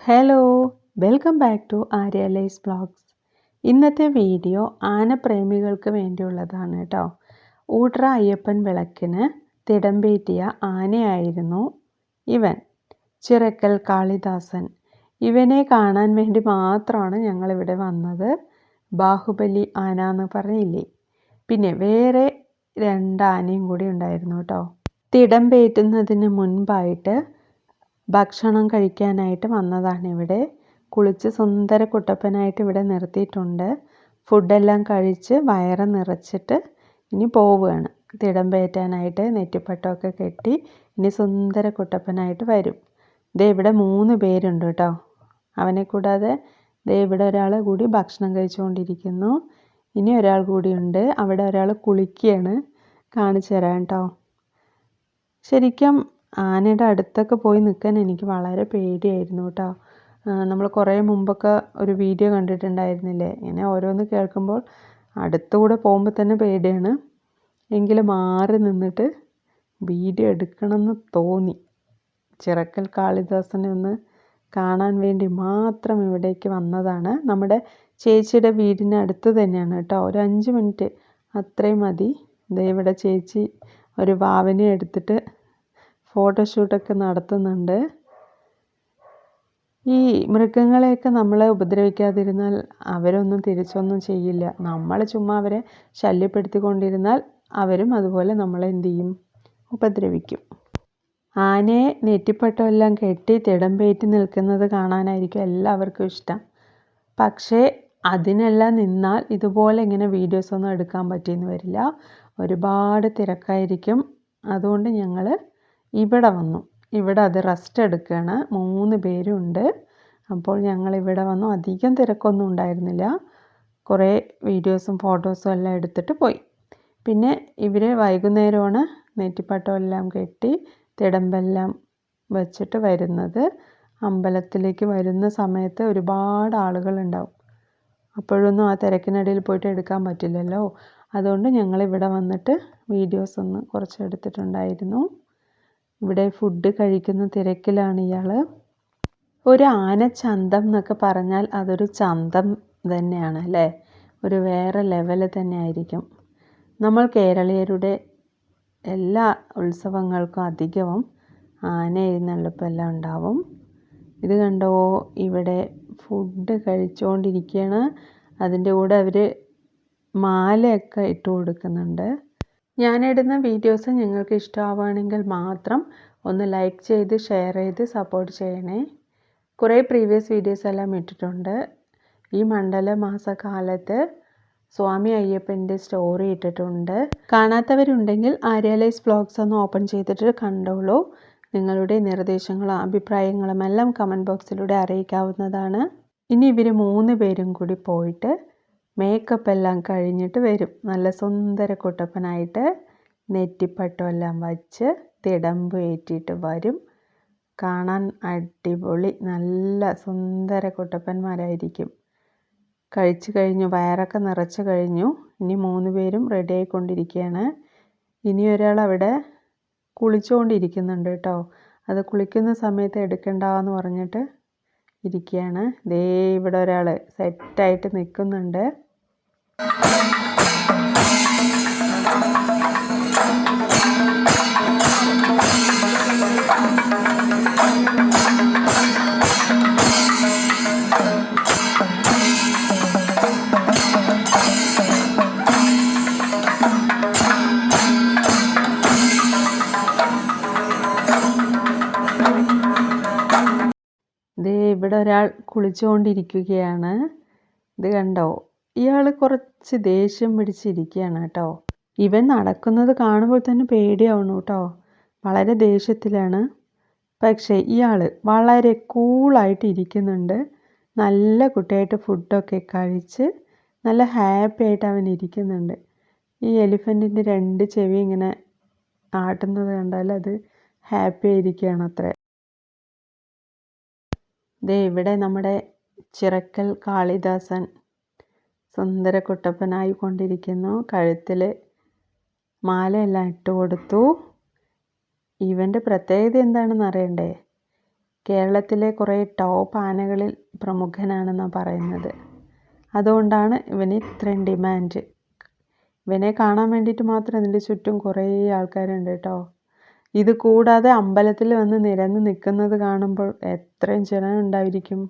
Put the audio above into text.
Hello, welcome back to Arya ലൈസ് vlogs. ഇന്നത്തെ video ആനപ്രേമികൾക്ക് വേണ്ടിയുള്ളതാണ് കേട്ടോ. ഊട്ര അയ്യപ്പൻ വിളക്കിന് തിടമ്പേറ്റിയ ആനയായിരുന്നു ഇവൻ, ചിറക്കൽ കാളിദാസൻ. ഇവനെ കാണാൻ വേണ്ടി മാത്രമാണ് ഞങ്ങളിവിടെ വന്നത്. ബാഹുബലി ആന എന്ന് പറഞ്ഞില്ലേ, പിന്നെ വേറെ 2 ആനയും കൂടി ഉണ്ടായിരുന്നു കേട്ടോ. തിടമ്പേറ്റുന്നതിന് മുൻപായിട്ട് ഭക്ഷണം കഴിക്കാനായിട്ട് വന്നതാണ് ഇവിടെ. കുളിച്ച് സുന്ദര കുട്ടപ്പനായിട്ട് ഇവിടെ നിർത്തിയിട്ടുണ്ട്. ഫുഡെല്ലാം കഴിച്ച് വയറ് നിറച്ചിട്ട് ഇനി പോവുകയാണ് തിടമ്പേറ്റാനായിട്ട്. നെറ്റിപ്പട്ടമൊക്കെ കെട്ടി ഇനി സുന്ദര കുട്ടപ്പനായിട്ട് വരും. ദേ ഇവിടെ 3 പേരുണ്ട് കേട്ടോ. അവനെ കൂടാതെ ദേ ഇവിടെ ഒരാൾ കൂടി ഭക്ഷണം കഴിച്ചുകൊണ്ടിരിക്കുന്നു. ഇനി ഒരാൾ കൂടിയുണ്ട്. അവിടെ ഒരാൾ കുളിക്കുകയാണ്. കാണിച്ചു തരാം കേട്ടോ. ശരിക്കും ആനയുടെ അടുത്തൊക്കെ പോയി നിൽക്കാൻ എനിക്ക് വളരെ പേടിയായിരുന്നു കേട്ടോ. നമ്മൾ കുറേ മുമ്പൊക്കെ ഒരു വീഡിയോ കണ്ടിട്ടുണ്ടായിരുന്നില്ലേ, ഇങ്ങനെ ഓരോന്ന് കേൾക്കുമ്പോൾ അടുത്തുകൂടെ പോകുമ്പോൾ തന്നെ പേടിയാണ്. എങ്കിലും മാറി നിന്നിട്ട് വീഡിയോ എടുക്കണമെന്ന് തോന്നി. ചിറക്കൽ കാളിദാസനെ ഒന്ന് കാണാൻ വേണ്ടി മാത്രം ഇവിടേക്ക് വന്നതാണ്. നമ്മുടെ ചേച്ചിയുടെ വീടിന് അടുത്ത് തന്നെയാണ് കേട്ടോ. ഒരു 5 മിനിറ്റ് അത്രയും മതി. ദേ ഇവിടെ ചേച്ചി ഒരു വാവനെ എടുത്തിട്ട് ഫോട്ടോഷൂട്ടൊക്കെ നടത്തുന്നുണ്ട്. ഈ മൃഗങ്ങളെയൊക്കെ നമ്മളെ ഉപദ്രവിക്കാതിരുന്നാൽ അവരൊന്നും തിരിച്ചൊന്നും ചെയ്യില്ല. നമ്മൾ ചുമ്മാ അവരെ ശല്യപ്പെടുത്തിക്കൊണ്ടിരുന്നാൽ അവരും അതുപോലെ നമ്മളെ എന്ത് ചെയ്യും, ഉപദ്രവിക്കും. ആനയെ നെറ്റിപ്പട്ടമെല്ലാം കെട്ടി തിടമ്പേറ്റി നിൽക്കുന്നത് കാണാനായിരിക്കും എല്ലാവർക്കും ഇഷ്ടം. പക്ഷേ അതിനെല്ലാം നിന്നാൽ ഇതുപോലെ ഇങ്ങനെ വീഡിയോസൊന്നും എടുക്കാൻ പറ്റിയെന്ന് വരില്ല. ഒരുപാട് തിരക്കായിരിക്കും. അതുകൊണ്ട് ഞങ്ങൾ ഇവിടെ വന്നു. ഇവിടെ അത് റെസ്റ്റ് എടുക്കുകയാണ്. 3 പേരുണ്ട്. അപ്പോൾ ഞങ്ങൾ ഇവിടെ വന്നു. അധികം തിരക്കൊന്നും ഉണ്ടായിരുന്നില്ല. കുറേ വീഡിയോസും ഫോട്ടോസും എല്ലാം എടുത്തിട്ട് പോയി. പിന്നെ ഇവർ വൈകുന്നേരമാണ് നെറ്റിപ്പട്ടമെല്ലാം കെട്ടി തിടമ്പെല്ലാം വെച്ചിട്ട് വരുന്നത്. അമ്പലത്തിലേക്ക് വരുന്ന സമയത്ത് ഒരുപാട് ആളുകളുണ്ടാവും. അപ്പോഴൊന്നും ആ തിരക്കിനിടയിൽ പോയിട്ട് എടുക്കാൻ പറ്റില്ലല്ലോ. അതുകൊണ്ട് ഞങ്ങളിവിടെ വന്നിട്ട് വീഡിയോസൊന്ന് കുറച്ച് എടുത്തിട്ടുണ്ടായിരുന്നു. ഇവിടെ ഫുഡ് കഴിക്കുന്ന തിരക്കിലാണ് ഇയാൾ. ഒരു ആനച്ചന്തം എന്നൊക്കെ പറഞ്ഞാൽ അതൊരു ചന്തം തന്നെയാണ് അല്ലേ. ഒരു വേറെ ലെവൽ തന്നെ ആയിരിക്കും. നമ്മൾ കേരളീയരുടെ എല്ലാ ഉത്സവങ്ങൾക്കും അധികവും ആന എഴുന്നള്ളിപ്പെല്ലാം ഉണ്ടാവും. ഇത് കണ്ടോ, ഇവിടെ ഫുഡ് കഴിച്ചുകൊണ്ടിരിക്കുകയാണ്. അതിൻ്റെ കൂടെ അവർ മാലയൊക്കെ ഇട്ട് കൊടുക്കുന്നുണ്ട്. ഞാനിടുന്ന വീഡിയോസ് നിങ്ങൾക്ക് ഇഷ്ടമാവുകയാണെങ്കിൽ മാത്രം ഒന്ന് ലൈക്ക് ചെയ്ത് ഷെയർ ചെയ്ത് സപ്പോർട്ട് ചെയ്യണേ. കുറേ പ്രീവിയസ് വീഡിയോസ് എല്ലാം ഇട്ടിട്ടുണ്ട്. ഈ മണ്ഡലമാസകാലത്ത് സ്വാമി അയ്യപ്പൻ്റെ സ്റ്റോറി ഇട്ടിട്ടുണ്ട്. കാണാത്തവരുണ്ടെങ്കിൽ ആര്യ ലൈസ് വ്ളോഗ്സ് ഒന്ന് ഓപ്പൺ ചെയ്തിട്ട് കണ്ടോളൂ. നിങ്ങളുടെ നിർദ്ദേശങ്ങളും അഭിപ്രായങ്ങളും എല്ലാം കമൻറ്റ് ബോക്സിലൂടെ അറിയിക്കാവുന്നതാണ്. ഇനി ഇവർ 3 പേരും കൂടി പോയിട്ട് മേക്കപ്പ് എല്ലാം കഴിഞ്ഞിട്ട് വരും. നല്ല സുന്ദര കുട്ടപ്പനായിട്ട് നെറ്റിപ്പട്ടമെല്ലാം വച്ച് തിടമ്പ് ഏറ്റിട്ട് വരും. കാണാൻ അടിപൊളി നല്ല സുന്ദര കുട്ടപ്പന്മാരായിരിക്കും. കഴിച്ചു കഴിഞ്ഞു, വയറൊക്കെ നിറച്ച് കഴിഞ്ഞു. ഇനി 3 പേരും റെഡി ആയിക്കൊണ്ടിരിക്കുകയാണ്. ഇനി ഒരാൾ അവിടെ കുളിച്ചുകൊണ്ടിരിക്കുന്നുണ്ട് കേട്ടോ. അത് കുളിക്കുന്ന സമയത്ത് എടുക്കണ്ടെന്ന് പറഞ്ഞിട്ട് ഇരിക്കുകയാണ്. ദേ ഇവിടെ ഒരാൾ സെറ്റായിട്ട് നിൽക്കുന്നുണ്ട്. ദേ ഇവിടെ ഒരാൾ കുളിച്ചുകൊണ്ടിരിക്കുകയാണ്. ഇത് കണ്ടോ, ഇയാൾ കുറച്ച് ദേഷ്യം പിടിച്ചിരിക്കുകയാണ് കേട്ടോ. ഇവൻ നടക്കുന്നത് കാണുമ്പോൾ തന്നെ പേടിയാവണു കേട്ടോ. വളരെ ദേഷ്യത്തിലാണ്. പക്ഷേ ഇയാൾ വളരെ കൂളായിട്ട് ഇരിക്കുന്നുണ്ട്. നല്ല കുട്ടിയായിട്ട് ഫുഡൊക്കെ കഴിച്ച് നല്ല ഹാപ്പി ആയിട്ട് അവൻ ഇരിക്കുന്നുണ്ട്. ഈ എലിഫൻറ്റിൻ്റെ 2 ചെവി ഇങ്ങനെ ആട്ടുന്നത് കണ്ടാൽ അത് ഹാപ്പി ആയിരിക്കുകയാണ് അത്ര. ദേ ഇവിടെ നമ്മുടെ ചിറക്കൽ കാളിദാസൻ സുന്ദര കുട്ടപ്പനായി കൊണ്ടിരിക്കുന്നു. കഴുത്തിൽ മാലയെല്ലാം ഇട്ട് കൊടുത്തു. ഇവൻ്റെ പ്രത്യേകത എന്താണെന്ന് അറിയണ്ടേ? കേരളത്തിലെ കുറേ ടോപ്പ് ആനകളിൽ പ്രമുഖനാണെന്നാണ് പറയുന്നത്. അതുകൊണ്ടാണ് ഇവന് ഇത്രയും ഡിമാൻഡ്. ഇവനെ കാണാൻ വേണ്ടിയിട്ട് മാത്രം ഇതിൻ്റെ ചുറ്റും കുറേ ആൾക്കാരുണ്ട് കേട്ടോ. ഇത് കൂടാതെ അമ്പലത്തിൽ വന്ന് നിരന്ന് നിൽക്കുന്നത് കാണുമ്പോൾ എത്രയും ജനം ഉണ്ടായിരിക്കും.